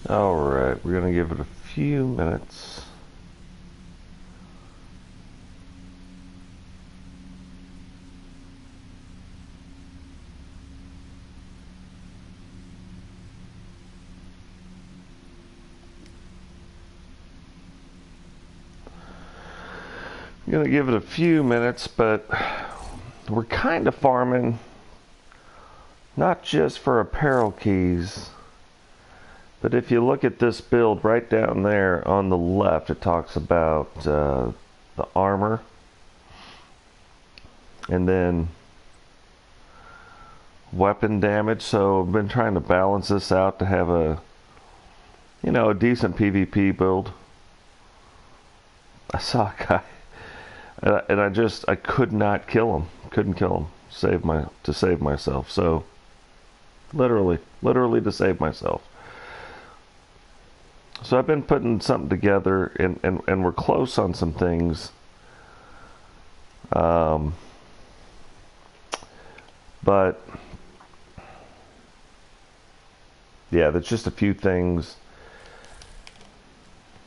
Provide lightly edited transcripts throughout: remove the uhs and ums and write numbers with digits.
Alright, we're going to give it a few minutes. I'm going to give it a few minutes, but we're kind of farming not just for apparel keys, but if you look at this build right down there on the left, it talks about the armor, and then weapon damage. So I've been trying to balance this out to have a decent PvP build. I saw a guy, and I could not kill him. Couldn't kill him. To save myself. So literally to save myself. So I've been putting something together, and we're close on some things. But yeah, there's just a few things.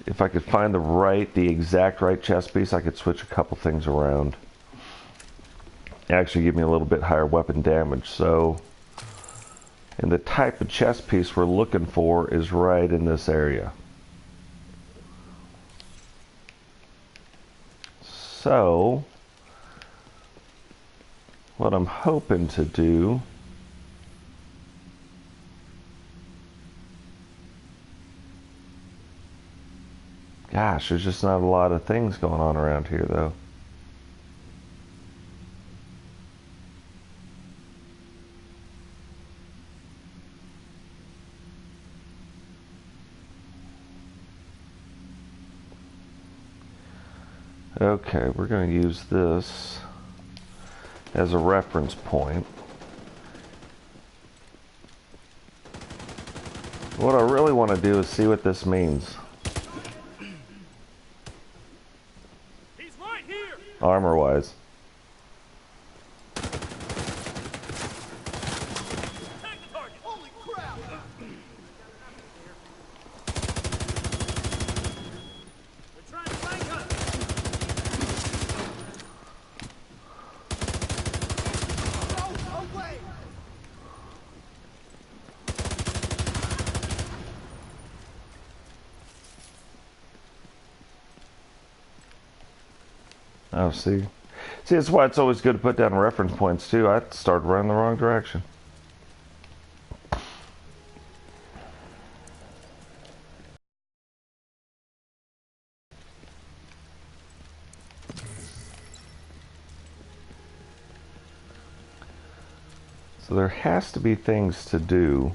If I could find the exact right chest piece, I could switch a couple things around. Actually give me a little bit higher weapon damage. So, and the type of chest piece we're looking for is right in this area. So, what I'm hoping to do gosh, there's just not a lot of things going on around here though. Okay, we're going to use this as a reference point. What I really want to do is see what this means. He's right here. Armor-wise. Tag the target. Holy crap! They're trying to flank us. No way! Oh, see, that's why it's always good to put down reference points too. I started running the wrong direction. So there has to be things to do.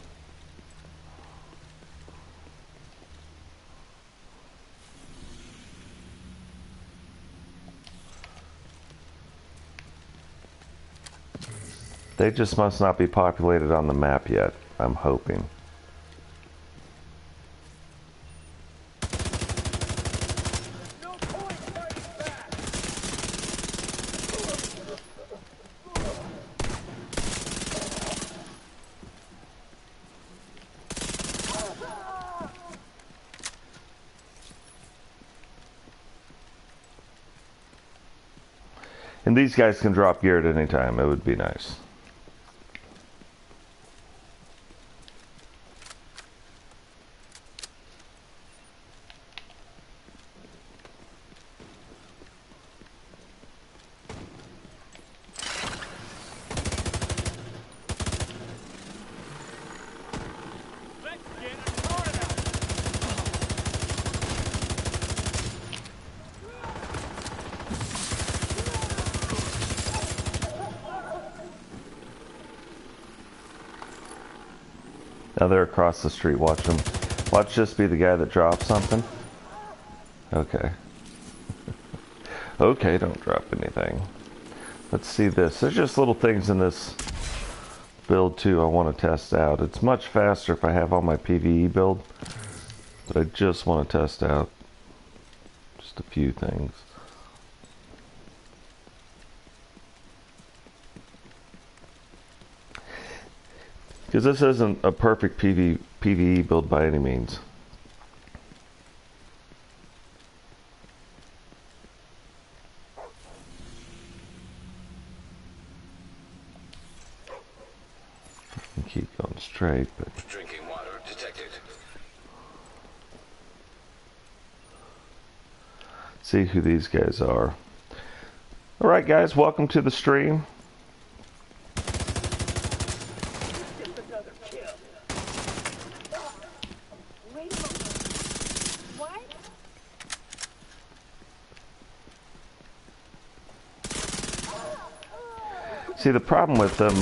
They just must not be populated on the map yet, I'm hoping. No point fighting back. And these guys can drop gear at any time. It would be nice. Let's get it started out. Now they're across the street. Watch them. Watch this be the guy that drops something. Okay. Okay, don't drop anything. Let's see this. There's just little things in this build too I want to test out. It's much faster if I have all my PvE build, but I just want to test out just a few things. Because this isn't a perfect PvE build by any means. Keep going straight, but Drinking water detected. see who these guys are. Alright guys, welcome to the stream. See, the problem with them,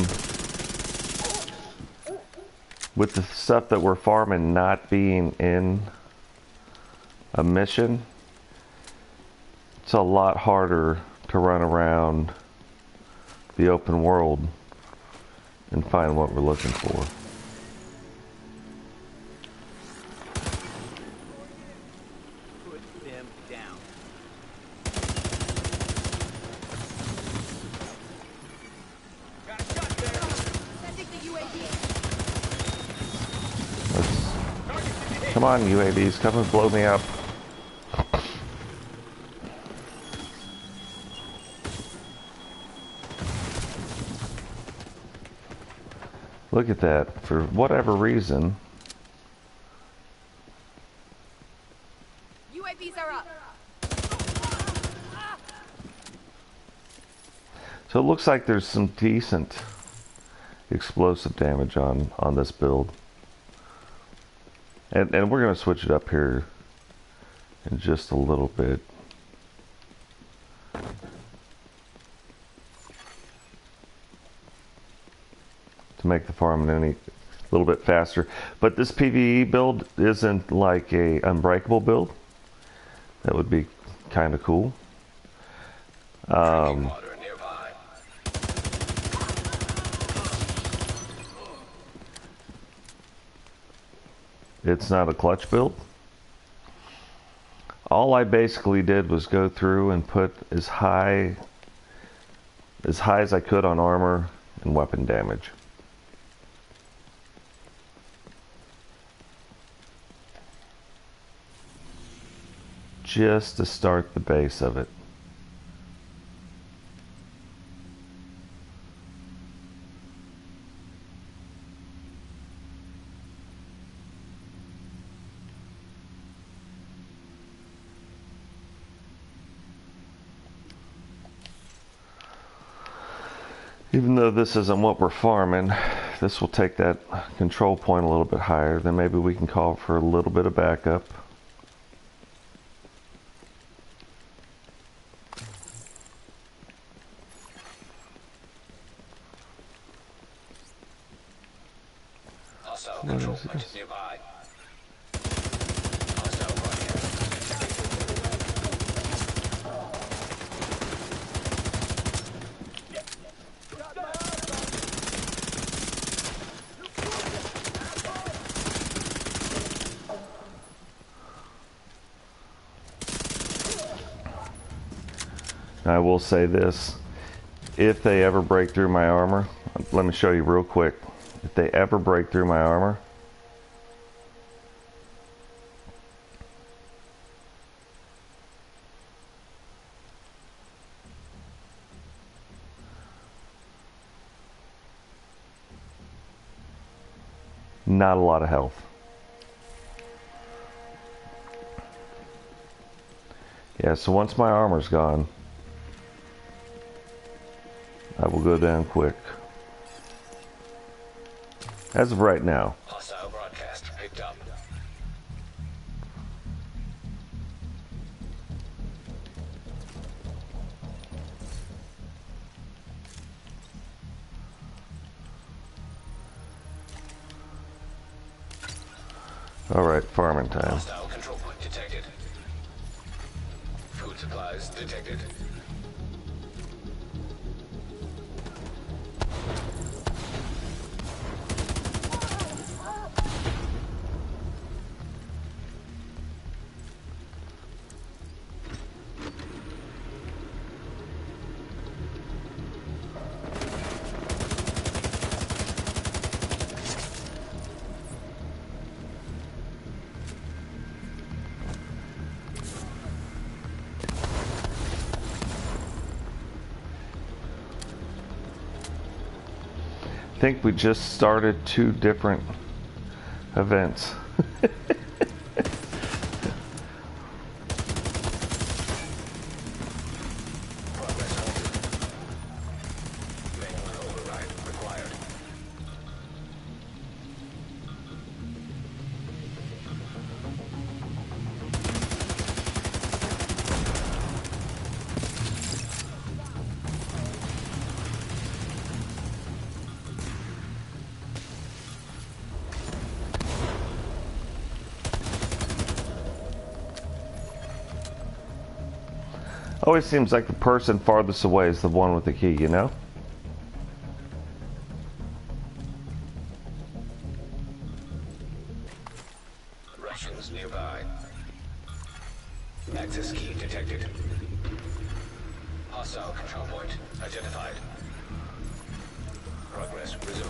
with the stuff that we're farming not being in a mission, it's a lot harder to run around the open world and find what we're looking for. Put them down. Got a shot there. Sending the UAV. Come on, UAVs, come and blow me up. Look at that. For whatever reason, UAVs are up. so it looks like there's some decent explosive damage on this build. And we're going to switch it up here in just a little bit. To make the farming a little bit faster. But this PvE build isn't like a unbreakable build. That would be kind of cool. Drinking water nearby. It's not a clutch build. All I basically did was go through and put as high as I could on armor and weapon damage. Just to start the base of it. Even though this isn't what we're farming, this will take that control point a little bit higher. Then maybe we can call for a little bit of backup. Hostile control point nearby. Hostile broadcast. I will say this, if they ever break through my armor, let me show you real quick. If they ever break through my armor, not a lot of health. Yeah, so once my armor's gone, I will go down quick. As of right now. Hostile broadcast picked up. Alright, farming time. Hostile control point detected. Food supplies detected. think we just started 2 different events. Progress halted. Manual override required. Always seems like the person farthest away is the one with the key, you know? Russians nearby. Access key detected. Hostile control point identified. Progress resumed.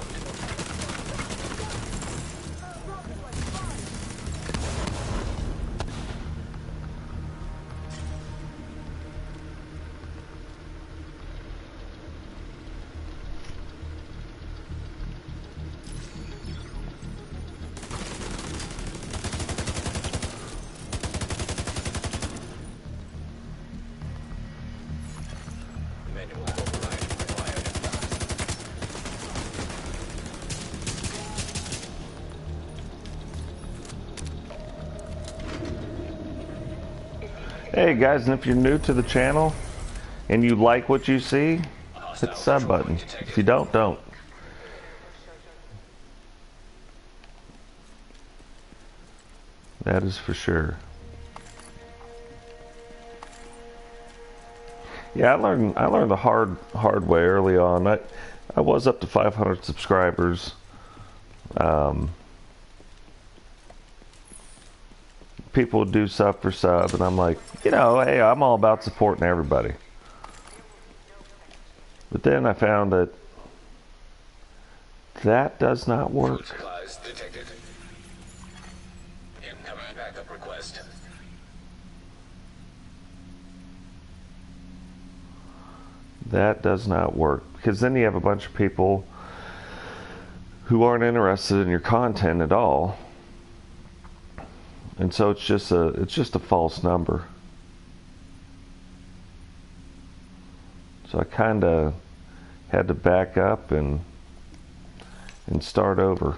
Manual override required. Hey guys, and if you're new to the channel and you like what you see, hit the sub button. If you don't, don't. That is for sure. Yeah, I learned the hard way early on. I was up to 500 subscribers. People would do sub for sub, and I'm like, you know, hey, I'm all about supporting everybody. But then I found that that does not Food work. supplies detected. Incoming backup request. That does not work, because then you have a bunch of people who aren't interested in your content at all, and so it's just a false number. So I kind of had to back up and start over.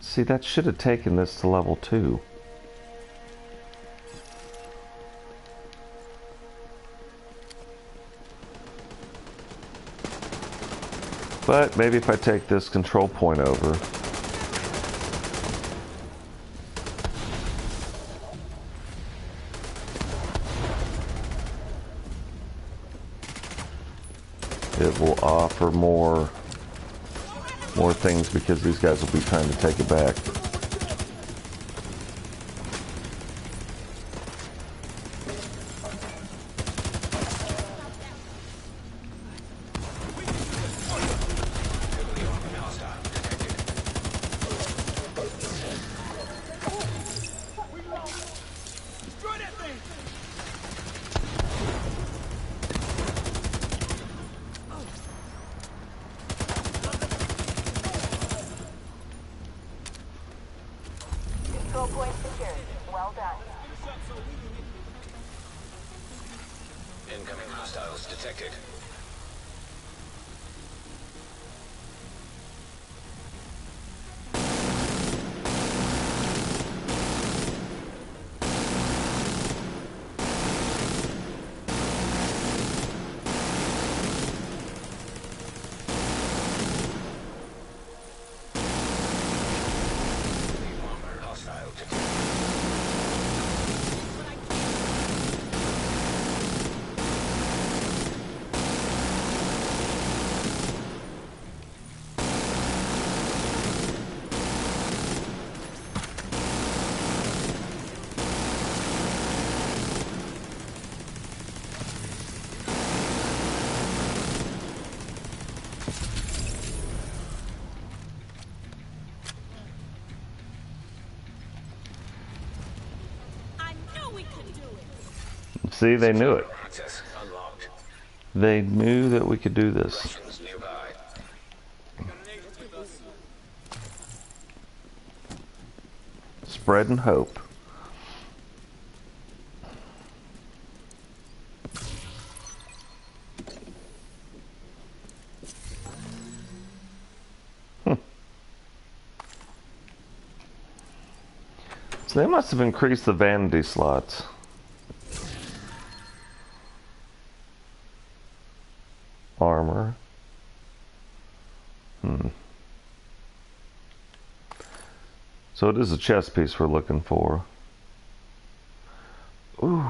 See, that should have taken this to level 2. But maybe if I take this control point over, it will offer more things, because these guys will be trying to take it back. Destroy that thing! Control point secured. Well done. Finish up so we can... Incoming hostiles detected. Bomber hostile detected. I knew we could do it. See, they knew it. Access unlocked. They knew that we could do this. Russians nearby. Got an agent with us. Spreading hope. So they must have increased the vanity slots. Armor. So it is a chest piece we're looking for. Ooh.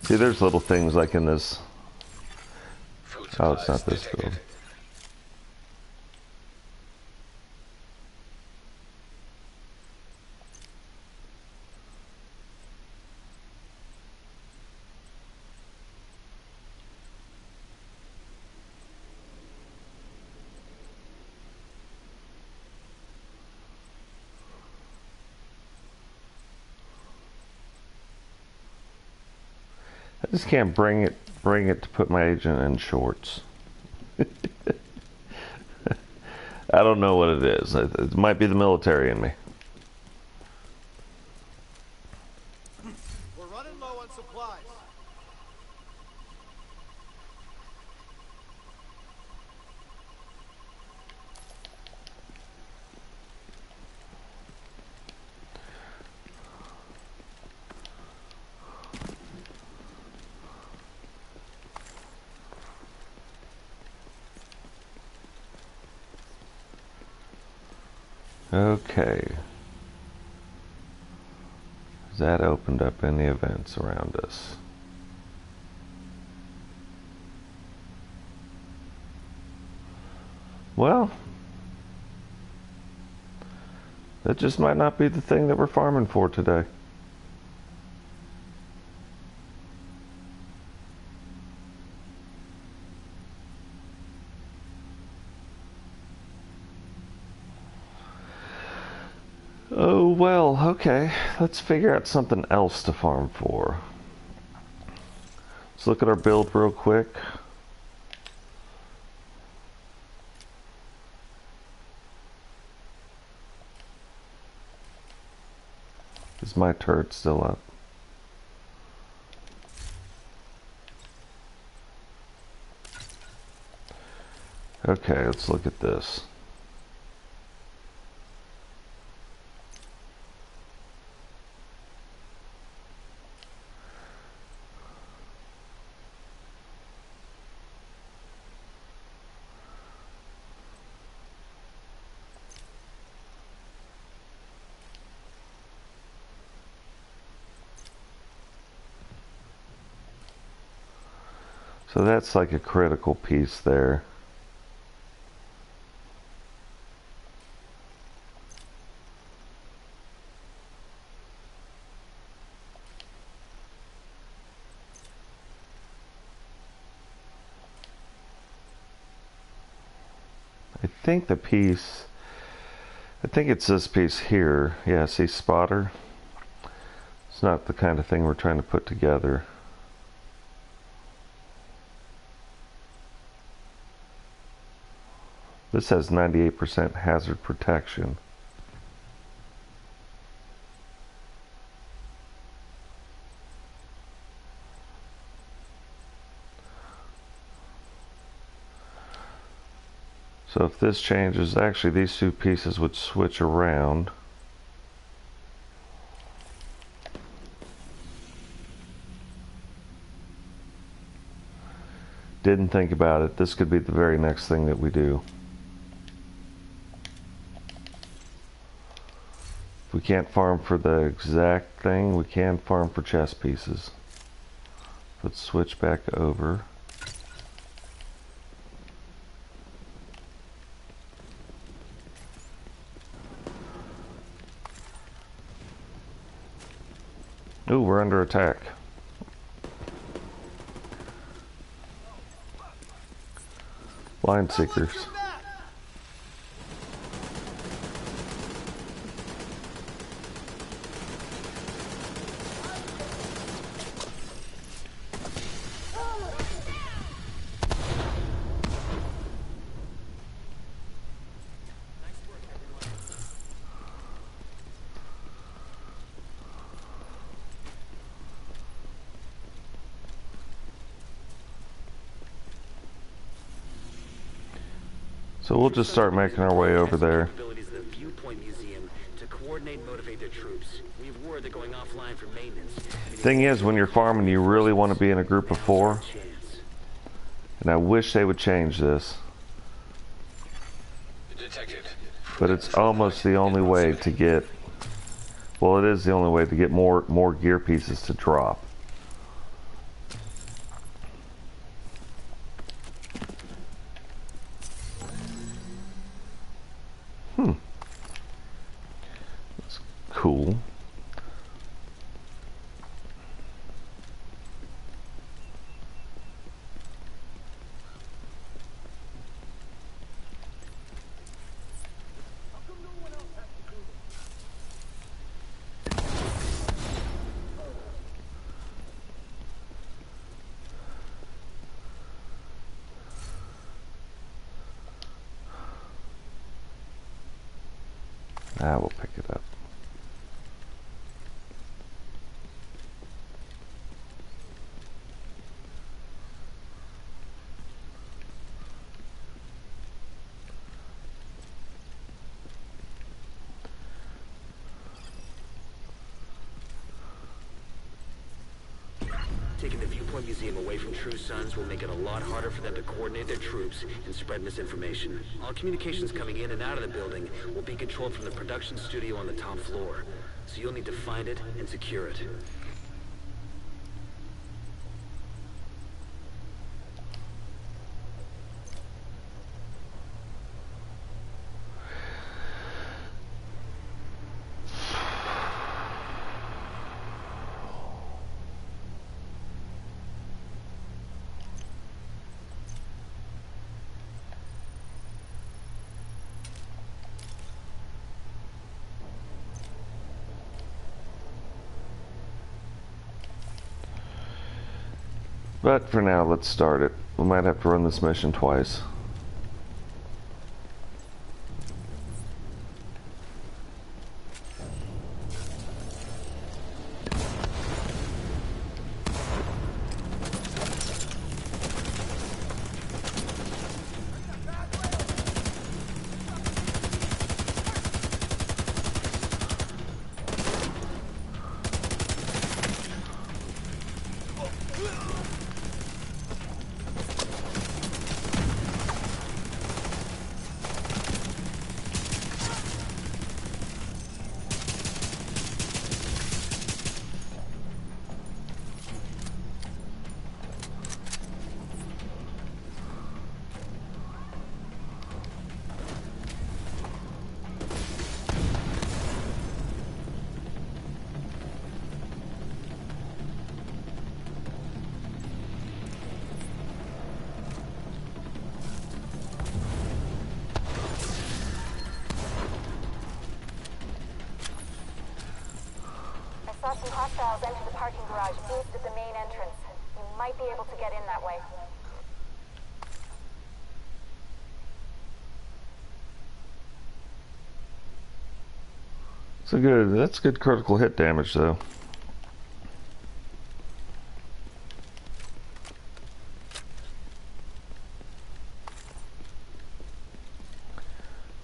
See, there's little things like in this. Food Oh, it's supplies not this detected. build. I just can't bring it to put my agent in shorts. I don't know what it is. It might be the military in me. We're running low on supplies. Okay. Has that opened up any events around us? Well, that just might not be the thing that we're farming for today. Oh well, okay. Let's figure out something else to farm for. Let's look at our build real quick. Is my turret still up? Okay, let's look at this. So that's like a critical piece there. I think it's this piece here. Yeah, see spotter? It's not the kind of thing we're trying to put together. This has 98% hazard protection. So if this changes, actually these two pieces would switch around. Didn't think about it. This could be the very next thing that we do. If we can't farm for the exact thing, we can farm for chess pieces. Let's switch back over. Ooh, we're under attack. Line seekers. So we'll just start making our way over there. Motivate their troops. We have word they're going offline for maintenance. Thing is, when you're farming, you really want to be in a group of 4. And I wish they would change this. Detected. But it's almost the only way to get... Well, it is the only way to get more gear pieces to drop. That's cool. Ah, we'll pick it up. Taking the Viewpoint Museum away from True Sons will make it a lot harder for them to coordinate their troops and spread misinformation. All communications coming in and out of the building will be controlled from the production studio on the top floor. So you'll need to find it and secure it. But for now, let's start it. We might have to run this mission twice. I saw some hostiles enter the parking garage east of the main entrance. You might be able to get in that way. So good. That's good critical hit damage, though.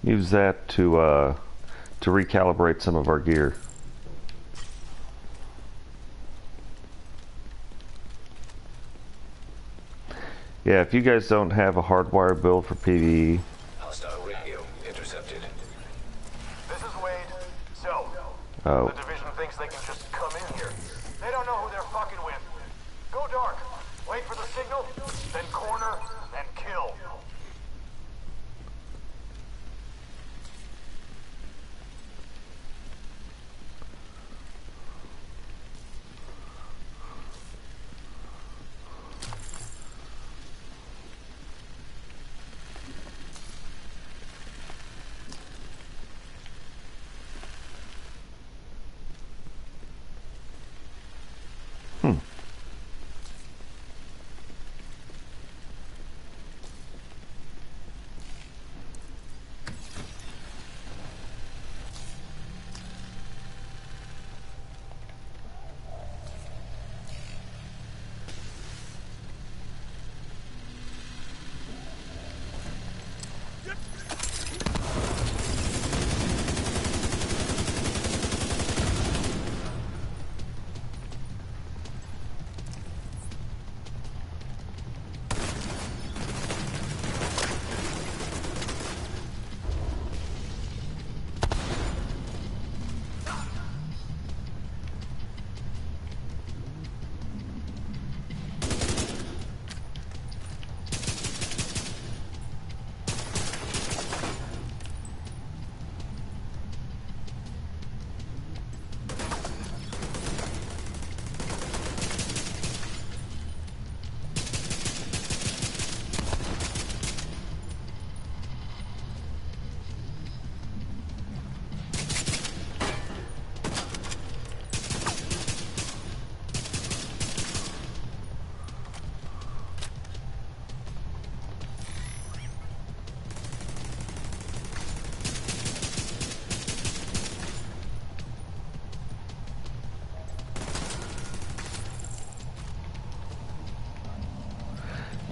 Use that to recalibrate some of our gear. Yeah, if you guys don't have a hardwired build for PvE. Hostile radio intercepted. This is Wade. So, Oh. the division thinks they can just come in here. They don't know who they're fucking with. Go dark. Wait for the signal, then corner, then kill.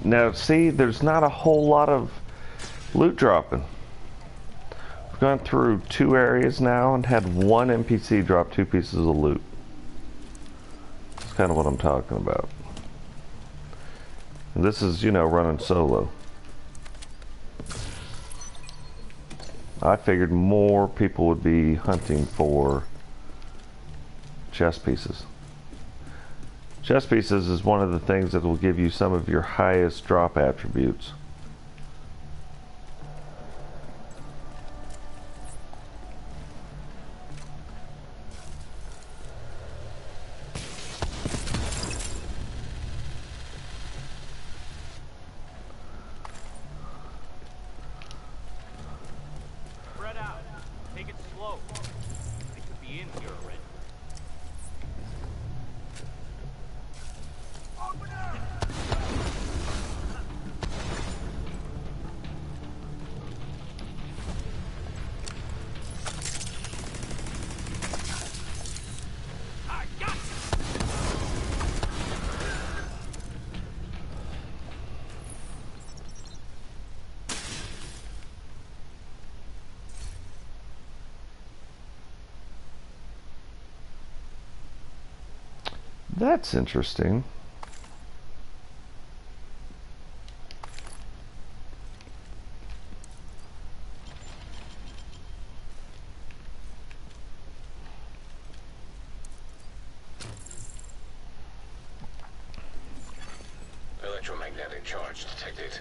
Now, see, there's not a whole lot of loot dropping. We've gone through 2 areas now and had 1 NPC drop 2 pieces of loot. That's kind of what I'm talking about. And this is, you know, running solo. I figured more people would be hunting for chest pieces. Chest pieces is one of the things that will give you some of your highest drop attributes. Spread out. Take it slow. They could be in here already. That's interesting. Electromagnetic charge detected.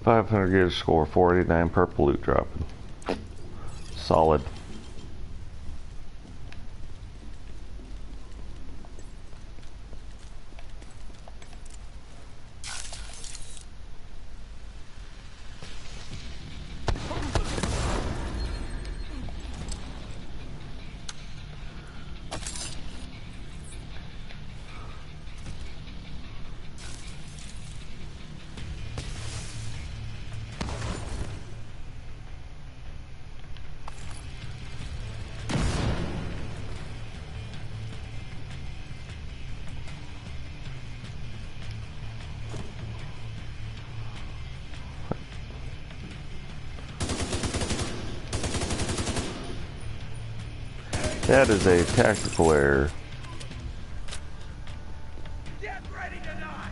$500 gauge score, 489 purple loot dropping. Solid. That is a tactical error. Get ready to die!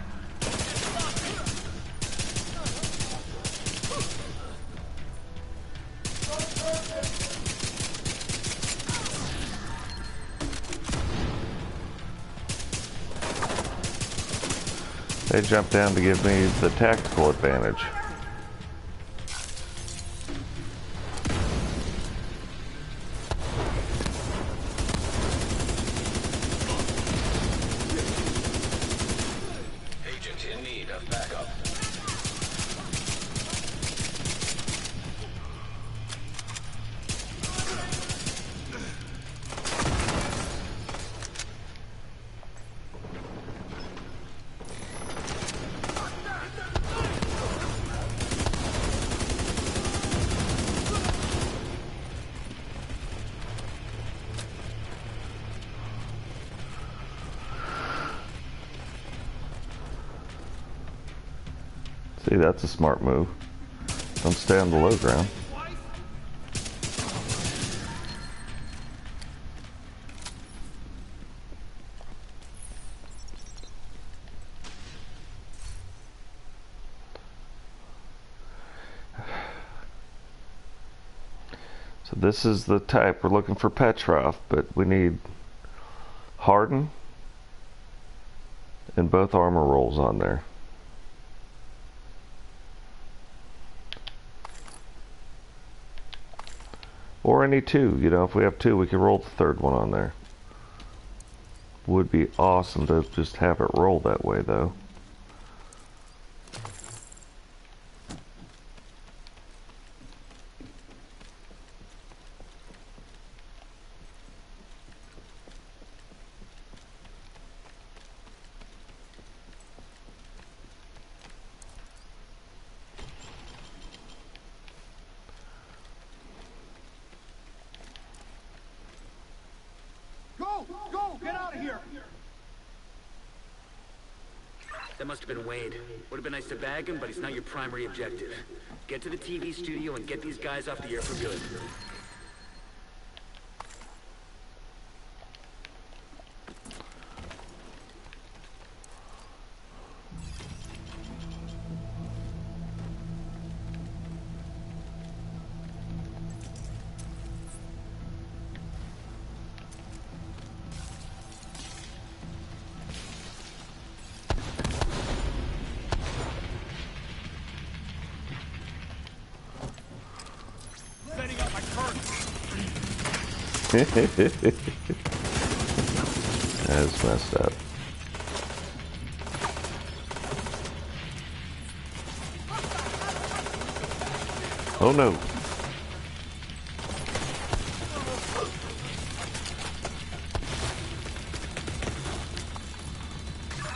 They jumped down to give me the tactical advantage. Agent in need of backup. See, that's a smart move. Don't stay on the low ground. So this is the type we're looking for, Petrov, but we need Harden and both armor rolls on there. Or any two, you know, if we have two, we can roll the third one on there. Would be awesome to just have it roll that way, though. Go! Get out of here! That must have been Wade. Would have been nice to bag him, but he's not your primary objective. Get to the TV studio and get these guys off the air for good. Setting up my curtain! That's messed up. Oh no.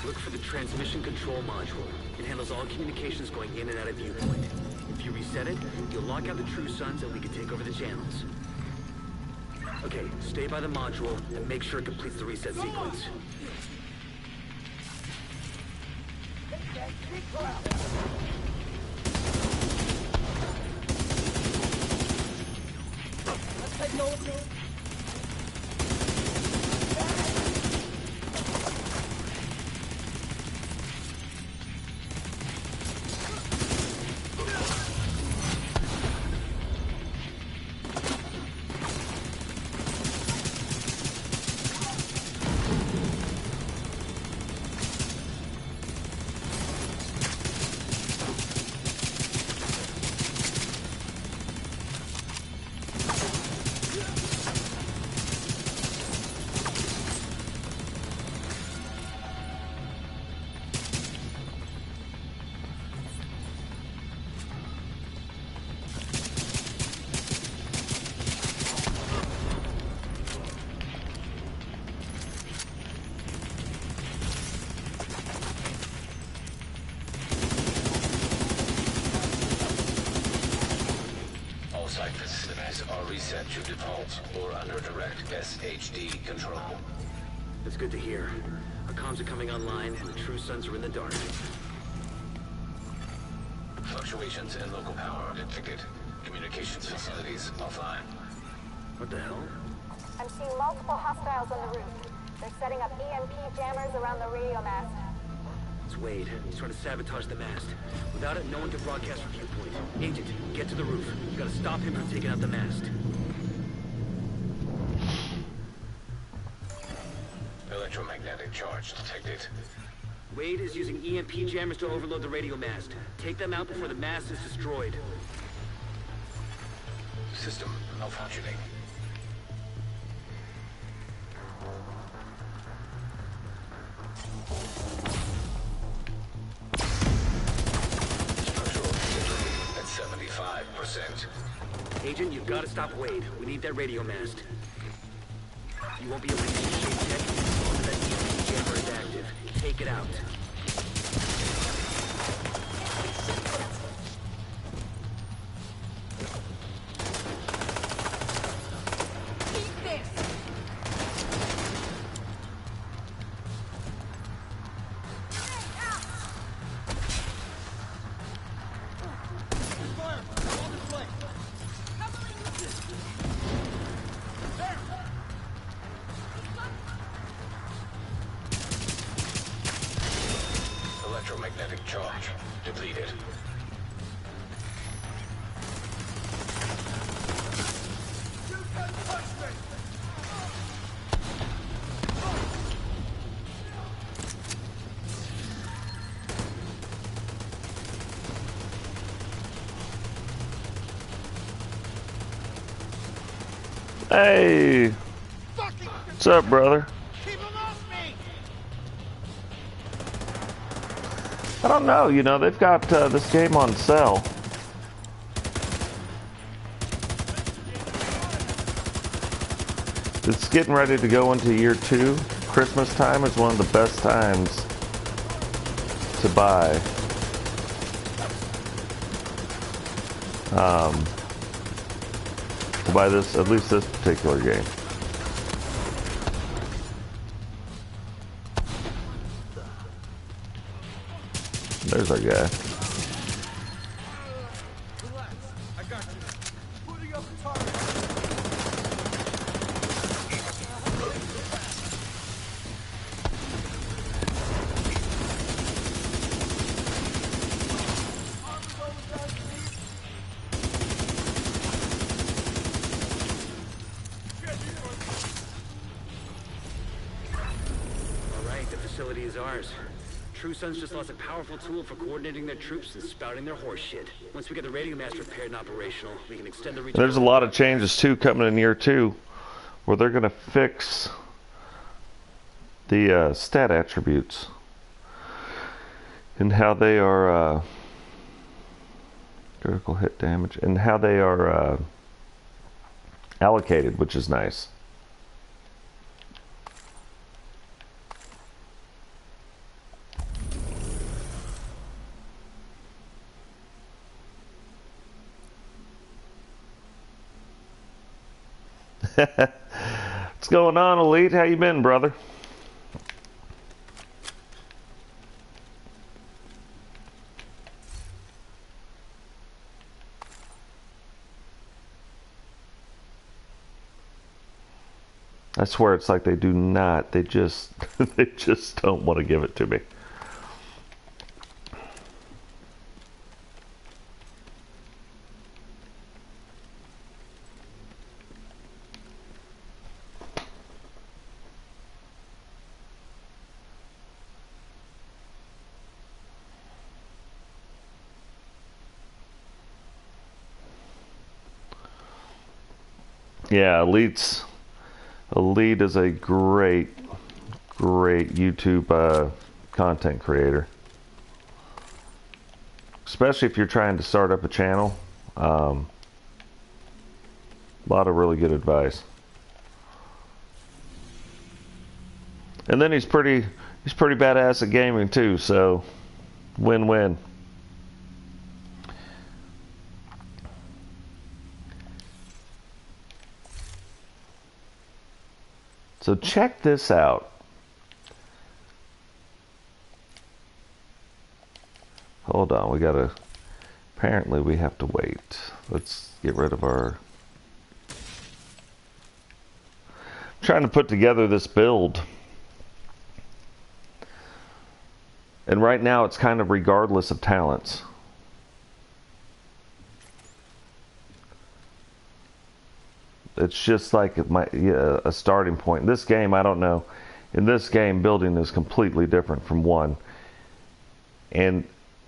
Look for the transmission control module. It handles all communications going in and out of viewpoint. If you reset it, you'll lock out the True Sons and we can take over the channels. Okay, stay by the module and make sure it completes the reset sequence. Reset to default or under direct SHD control. That's good to hear. Our comms are coming online and the True Sons are in the dark. Fluctuations in local power detected. Communications facilities offline. What the hell? I'm seeing multiple hostiles on the roof. They're setting up EMP jammers around the radio mast. It's Wade. He's trying to sabotage the mast. Without it, no one can broadcast from viewpoint. Agent, get to the roof. You gotta stop him from taking out the mast. Electromagnetic charge detected. Wade is using EMP jammers to overload the radio mast. Take them out before the mast is destroyed. System malfunctioning. Structural integrity at 75%. Agent, you've got to stop Wade. We need that radio mast. You won't be able to use your shape tech until that EMP jammer is active. Take it out. Magnetic charge depleted. Hey, what's up, brother? I don't know, you know, they've got this game on sale. It's getting ready to go into year 2. Christmas time is one of the best times to buy. To buy this, at least this particular game. There's our guy. Facility is ours. True Sons just lost a powerful tool for coordinating their troops and spouting their horse shit. Once we get the radio mast repaired and operational, we can extend the reach. There's a lot of changes too coming in year 2, where they're going to fix the stat attributes and how they are critical hit damage and how they are allocated, which is nice. What's going on, Elite? How you been, brother? I swear it's like they do not. They just they just don't want to give it to me. Yeah, Elite is a great YouTube content creator. Especially if you're trying to start up a channel. A lot of really good advice. And then he's pretty badass at gaming too, so win-win. So check this out. Hold on, apparently we have to wait. Let's get rid of our... I'm trying to put together this build. And right now it's kind of regardless of talents. It's just like a starting point. In this game, I don't know. In this game, building is completely different from 1. And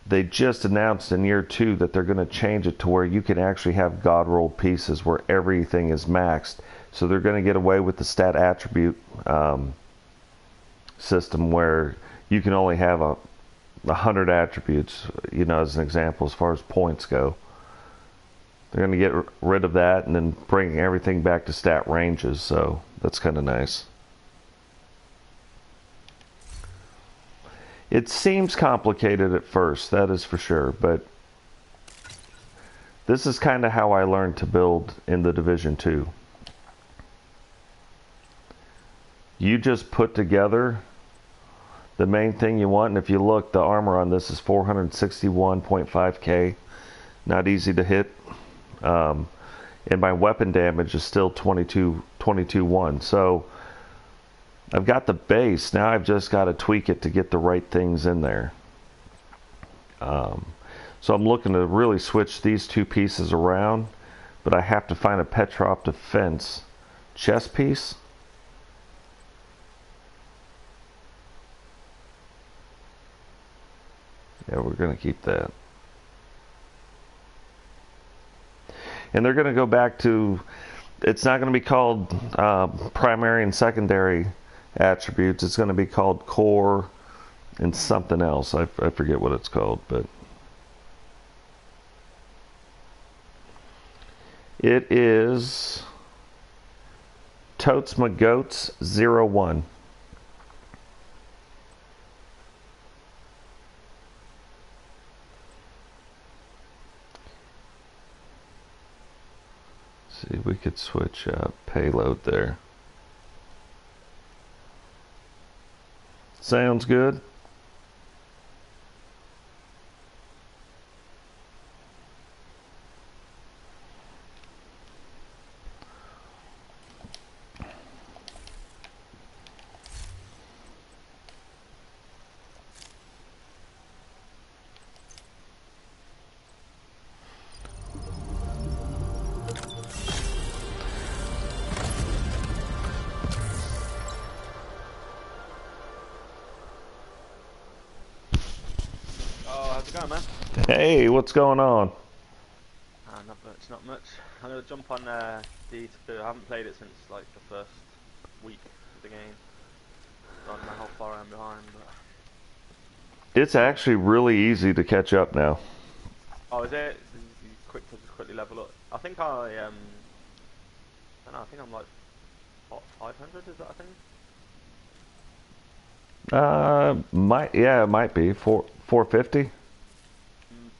they just announced in year 2 that they're going to change it to where you can actually have God rolled pieces where everything is maxed. So they're going to get away with the stat attribute system where you can only have 100 attributes, you know, as an example, as far as points go. They're going to get rid of that and then bring everything back to stat ranges, so that's kind of nice. It seems complicated at first, that is for sure, but this is kind of how I learned to build in the Division 2. You just put together the main thing you want, and if you look, the armor on this is 461.5k, not easy to hit. And my weapon damage is still 22.1. So I've got the base. Now I've just got to tweak it to get the right things in there. So I'm looking to really switch these two pieces around, but I have to find a Petrov Defense chest piece. Yeah, we're going to keep that. And they're going to go back to, it's not going to be called primary and secondary attributes. It's going to be called core and something else. I forget what it's called, but it is Totes My Goats 01. See, we could switch payload there. Sounds good. How's it going, man? Hey, what's going on? Not much. I'm gonna jump on D2. I haven't played it since like the first week of the game. I don't know how far I'm behind, but It's actually really easy to catch up now. oh, is it? You quickly level up. I think I don't know. I think I'm like what, 500. Is that a thing? It might be 450.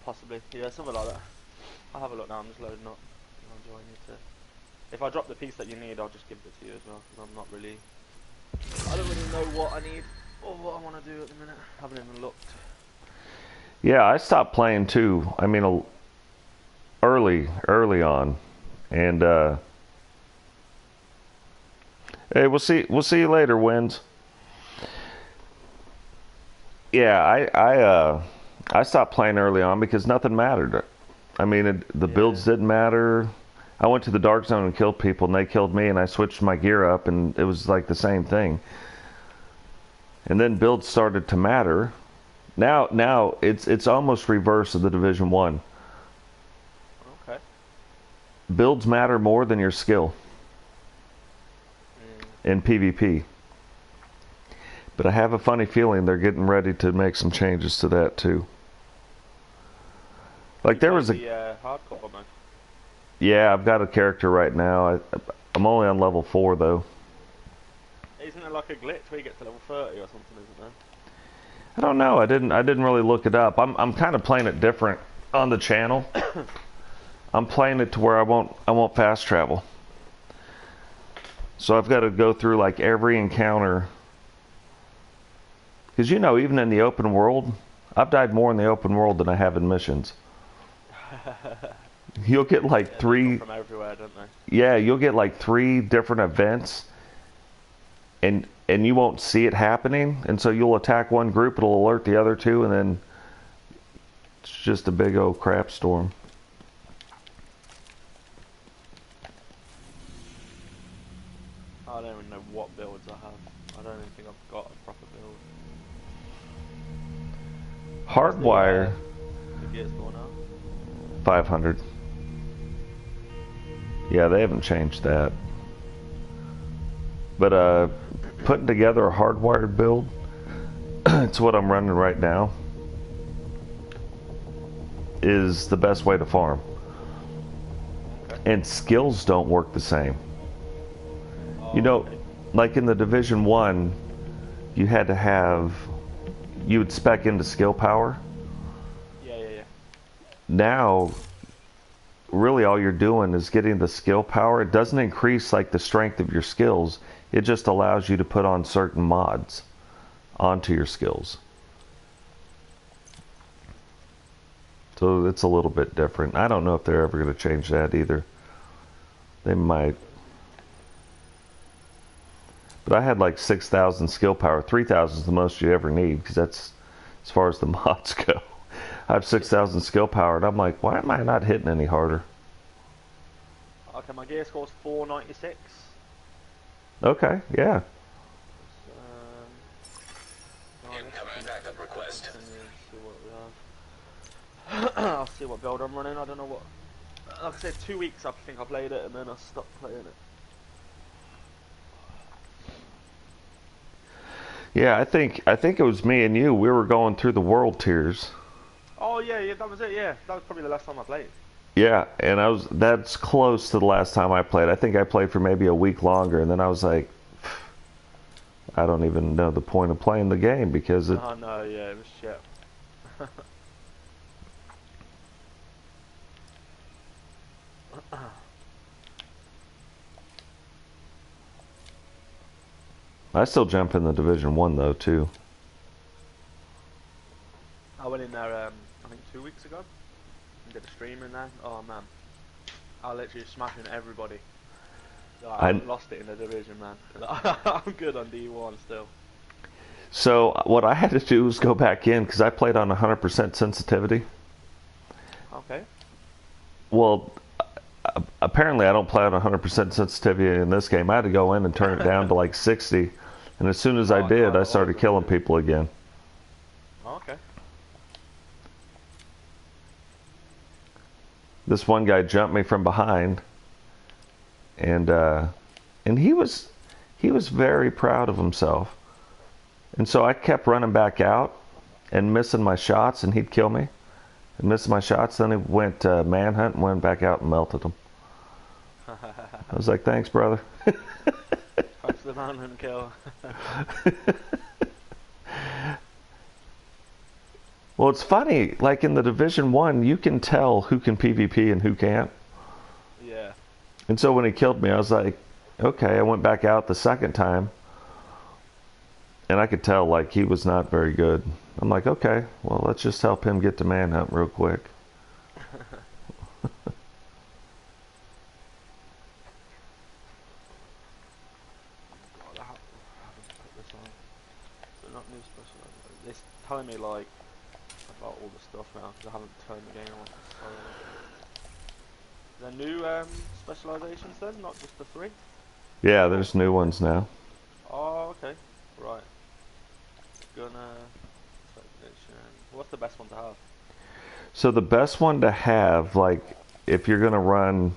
Possibly. Yeah, something like that. I'll have a look now. I'm just loading up. I'll join you to. If I drop the piece that you need, I'll just give it to you as well. Because I'm not really. I don't really know what I need or what I want to do at the minute. I haven't even looked. Yeah, I stopped playing too. I mean, early on, and hey, we'll see you later, Wins. Yeah, I stopped playing early on because nothing mattered. I mean, the builds didn't matter. I went to the dark zone and killed people, and they killed me, and I switched my gear up, and it was like the same thing. And then builds started to matter. Now it's almost reverse of the Division 1. Okay. Builds matter more than your skill in PvP. But I have a funny feeling they're getting ready to make some changes to that too. Like there was a hardcore mode. Yeah, I've got a character right now. I'm only on level 4 though. Isn't there like a glitch where you get to level 30 or something, isn't there? I don't know. I didn't really look it up. I'm kind of playing it different on the channel. I'm playing it to where I won't fast travel. So I've got to go through like every encounter. Because even in the open world, I've died more in the open world than I have in missions. You'll get like three from everywhere, don't they? Yeah, you'll get like 3 different events, and you won't see it happening, and so you'll attack one group, it'll alert the other 2, and then it's just a big old crap storm. I don't even know what builds I have. I don't even think I've got a proper build. Hardwire The gear's going up. 500. Yeah, they haven't changed that. But putting together a hardwired build, it's what I'm running right now, is the best way to farm. And skills don't work the same. Like in the Division 1, you had to have, you would spec into skill power. Yeah. Now, really all you're doing is getting the skill power. It doesn't increase like the strength of your skills. It just allows you to put on certain mods onto your skills. So it's a little bit different. I don't know if they're ever going to change that either. They might. But I had like 6,000 skill power. 3,000 is the most you ever need, because that's as far as the mods go. I have 6,000 skill power, and I'm like, why am I not hitting any harder? Okay, my gear score's 496. Okay, yeah. Incoming backup request. See what we have. I'll see what build I'm running. I don't know what. Like I said, 2 weeks I think I played it, and then I stopped playing it. Yeah, I think it was me and you. We were going through the world tiers. Oh yeah, that was it. Yeah, that was probably the last time I played. Yeah, and that's close to the last time I played. I think I played for maybe a week longer, and then I was like, I don't even know the point of playing the game because it. Oh no, yeah, it was shit. I still jump in the Division 1 though too. I went in there, I think 2 weeks ago, and did a stream in there. Oh man, I was literally smashing everybody. Like, I haven't lost it in the division, man. I'm good on D1 still. So what I had to do was go back in because I played on 100% sensitivity. Okay. Well, apparently I don't play on 100% sensitivity in this game. I had to go in and turn it down to like 60, and as soon as I did, I started killing people again. Okay. This one guy jumped me from behind, and he was very proud of himself, and so I kept running back out and missing my shots, and he'd kill me and missing my shots. Then he went manhunt and went back out and melted him. I was like, thanks, brother. Thanks for the manhunt kill. Well, it's funny, like in the Division 1, you can tell who can PvP and who can't. Yeah. And so when he killed me, I was like, okay. I went back out the second time, and I could tell, like, he was not very good. I'm like, okay, well, let's just help him get to manhunt real quick. It's telling me, like, about all the stuff now, because I haven't turned the game on for so long. The new specializations then, not just the 3? Yeah, there's new ones now. Oh, okay. Right. Gunner, technician. What's the best one to have? So the best one to have, like, if you're going to run,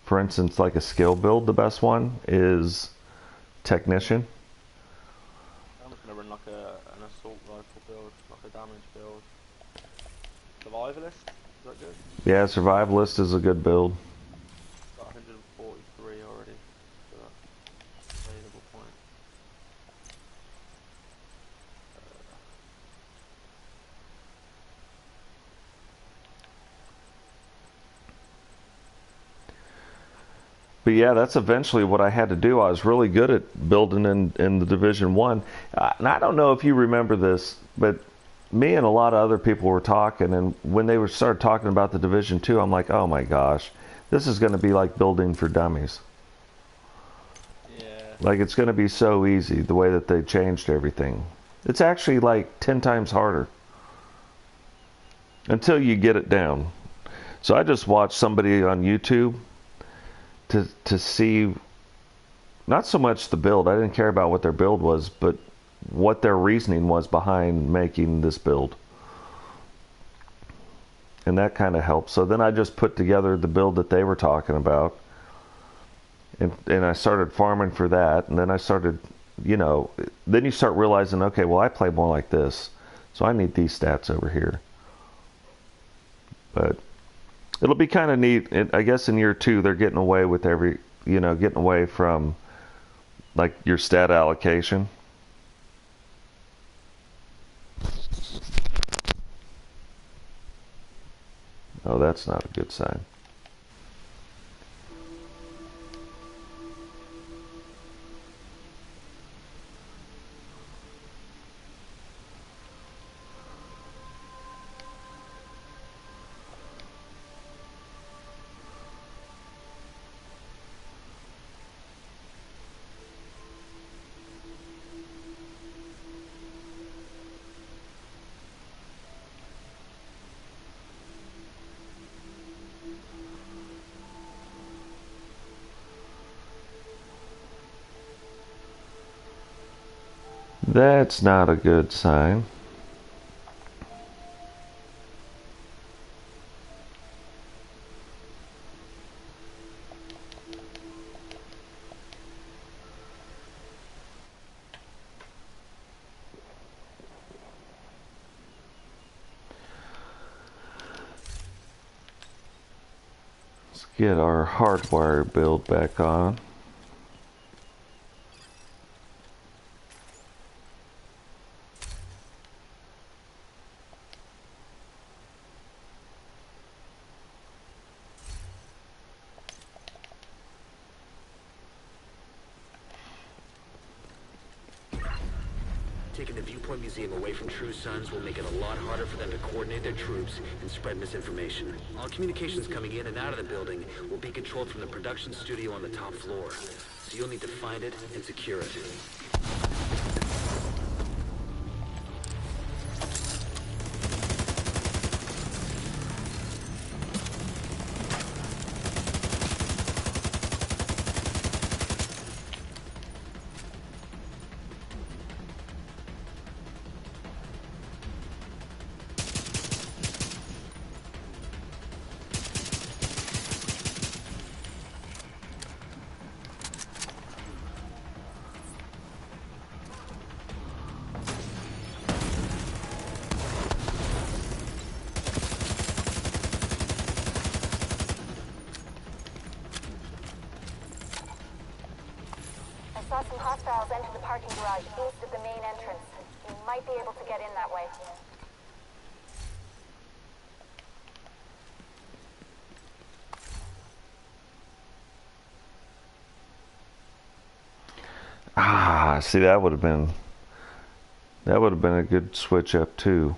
for instance, like a skill build, the best one is technician. I'm just going to run like an assault rifle build, like a damage build. Survivalist, is that good? Yeah, survivalist is a good build. Got 143 already, so that's available point. But yeah, that's eventually what I had to do. I was really good at building in the Division 1. And I don't know if you remember this, but me and a lot of other people were talking, and when they started talking about the Division 2, I'm like, oh my gosh, this is going to be like building for dummies. Yeah. Like, it's going to be so easy the way that they changed everything. It's actually like 10 times harder until you get it down. So I just watched somebody on YouTube to see not so much the build. I didn't care about what their build was, but what their reasoning was behind making this build. And that kind of helped. So then I just put together the build that they were talking about. And I started farming for that. And then I started, you know, then you start realizing, okay, well, I play more like this. So I need these stats over here. But it'll be kind of neat. I guess in year 2, they're getting away with getting away from like your stat allocation. Oh, that's not a good sign. That's not a good sign. Let's get our hardwire build back on. Taking the Viewpoint Museum away from True Sons will make it a lot harder for them to coordinate their troops and spread misinformation. All communications coming in and out of the building will be controlled from the production studio on the top floor. So you'll need to find it and secure it. I saw some hostiles enter the parking garage east of the main entrance. You might be able to get in that way. Ah, see, that would have been a good switch up too.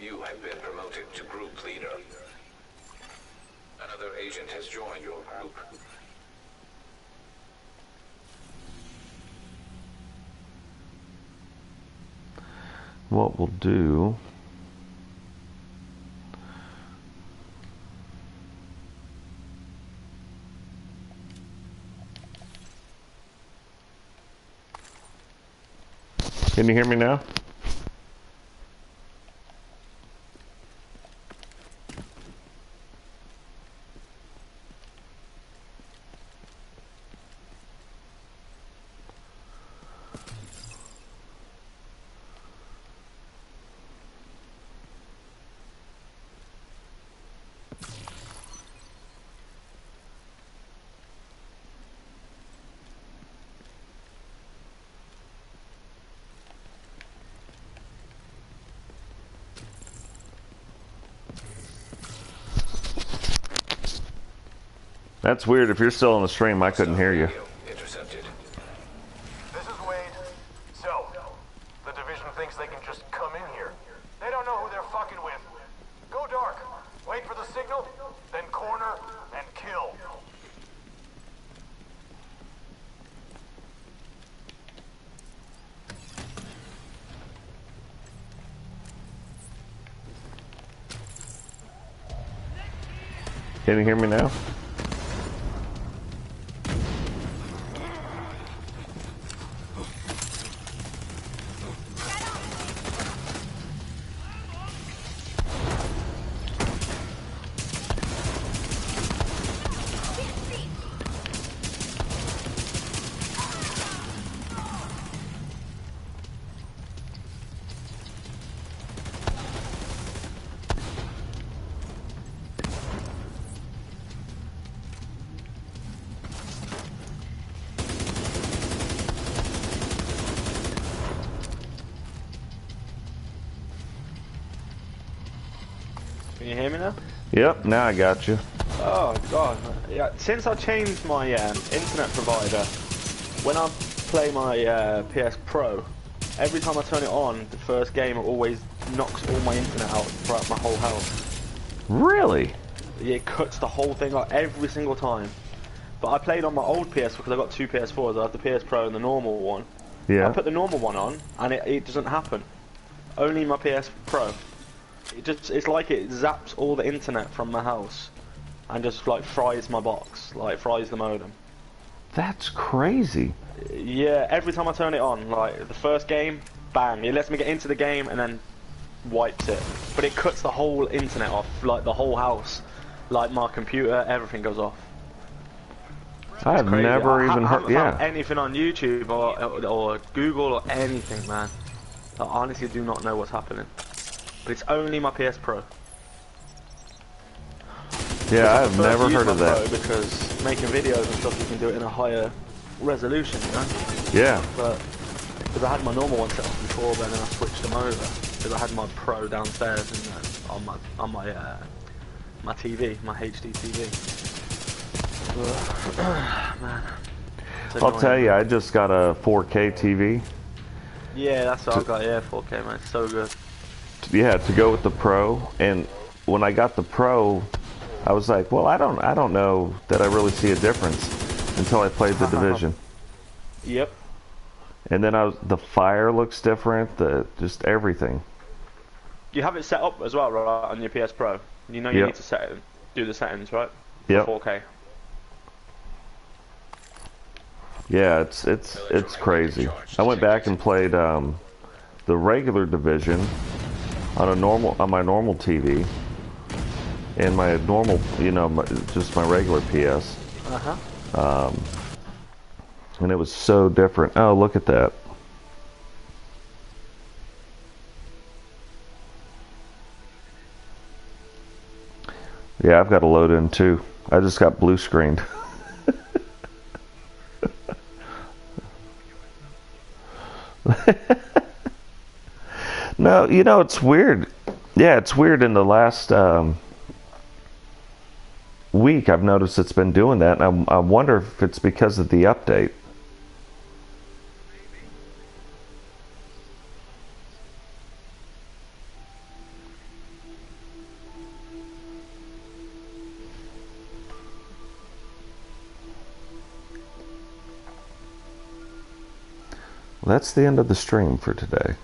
You have been promoted to group leader. Another agent has joined your group. What we'll do, can you hear me now? That's weird. If you're still on the stream, I couldn't hear you. Intercepted. This is Wade. So, the division thinks they can just come in here. They don't know who they're fucking with. Go dark. Wait for the signal, then corner and kill. Can you hear me now? Can you hear me now? Yep, now I got you. Oh god. Yeah, since I changed my internet provider, when I play my PS Pro, every time I turn it on, the first game it always knocks all my internet out throughout my whole house. Really? It cuts the whole thing out every single time. But I played on my old PS because I got two PS4s. I have the PS Pro and the normal one. Yeah. I put the normal one on and it doesn't happen. Only my PS Pro. It's like it zaps all the internet from my house. and just like fries my box, like fries the modem. That's crazy. Yeah, every time I turn it on, like the first game, bang, it lets me get into the game and then wipes it. But it cuts the whole internet off, like the whole house, like my computer, everything goes off. I've Crazy. never even I heard. haven't Yeah. found anything on YouTube or Google or anything, man. I honestly do not know what's happening. But it's only my PS Pro. Yeah, I I've prefer to never use heard my of that. Pro because making videos and stuff, you can do it in a higher resolution, you know? Yeah. But because I had my normal one set up before, but then I switched them over because I had my Pro downstairs and on my TV, my HD TV. Man, it's I'll tell annoying. you, I just got a 4K TV. Yeah, that's what I've got. Yeah, 4K, man, it's so good. Yeah, to go with the Pro. And when I got the Pro, I was like, well, I don't know that I really see a difference until I played the Division. Yep. And then the fire looks different, just everything. You have it set up as well, right, on your PS Pro. You know you need to do the settings, right? Yep. 4K. Yeah, it's crazy. I went back and played the regular Division on my normal TV and my normal, just my regular PS. And it was so different. Oh, look at that. Yeah, I've got to load in too. I just got blue screened. No, it's weird. Yeah, it's weird. In the last week, I've noticed it's been doing that, and I wonder if it's because of the update. Well, that's the end of the stream for today.